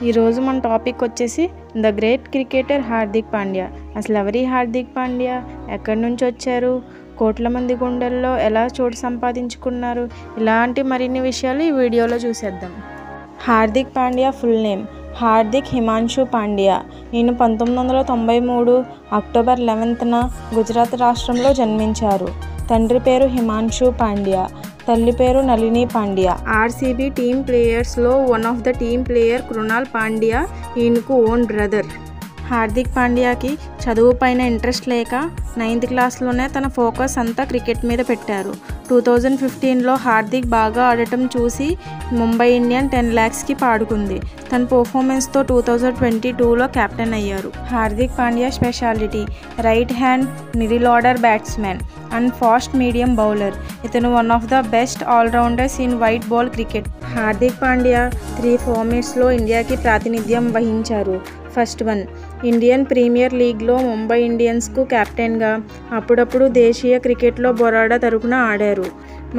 ఈరోజు మన టాపిక్ వచ్చేసి the great cricketer Hardik Pandya. అసలు ఎవరి హార్దిక్ పాండ్యా, ఎక్కడి నుంచి వచ్చారు, కోట్ల మంది గుండెల్లో ఎలా చోటు సంపాదించుకున్నారు, ఇలాంటి మరిన్ని విషయాలు ఈ వీడియోలో చూసేద్దాం. Hardik Pandya full name Hardik Himanshu Pandya. ఈయన 1993 అక్టోబర్ 11న గుజరాత్ రాష్ట్రంలో జన్మించారు. తండ్రి పేరు హిమాన్షు పాండ్యా, తల్లి పేరు నళిని పాండ్యా. ఆర్సీబీ టీమ్ ప్లేయర్స్లో one of the team player Krunal Pandya ఈయనకు ఓన్ బ్రదర్. హార్దిక్ పాండ్యాకి చదువు పైన ఇంట్రెస్ట్ లేక 9th క్లాస్లోనే తన ఫోకస్ అంతా క్రికెట్ మీద పెట్టారు. 2015లో హార్దిక్ బాగా ఆడటం చూసి ముంబై ఇండియన్ 10 lakhsకి పాడుకుంది. తన పర్ఫార్మెన్స్తో 2022లో కెప్టెన్ అయ్యారు. Hardik Pandya speciality right hand middle order batsmen and fast medium bowler. ఇతను one of the best all-rounders in white ball cricket. Hardik Pandya 3 ఫార్మాట్స్లో ఇండియాకి ప్రాతినిధ్యం వహించారు. ఫస్ట్ వన్, ఇండియన్ ప్రీమియర్ లీగ్లో ముంబై ఇండియన్స్కు కెప్టెన్గా, అప్పుడప్పుడు దేశీయ క్రికెట్లో బొరాడా తరపున ఆడారు.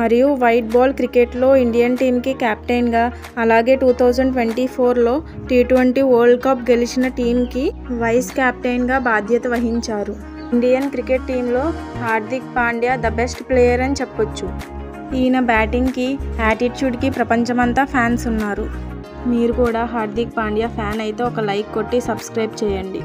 మరియు వైట్ బాల్ క్రికెట్లో ఇండియన్ టీంకి కెప్టెన్గా, అలాగే 2024లో T20 వరల్డ్ కప్ గెలిచిన టీంకి వైస్ కెప్టెన్గా బాధ్యత వహించారు. ఇండియన్ క్రికెట్ టీంలో Hardik Pandya the best player అని చెప్పొచ్చు. ఈయన బ్యాటింగ్కి, యాటిట్యూడ్కి ప్రపంచమంతా ఫ్యాన్స్ ఉన్నారు. మీరు కూడా హార్దిక్ పాండ్యా ఫ్యాన్ అయితే ఒక లైక్ కొట్టి సబ్స్క్రైబ్ చేయండి.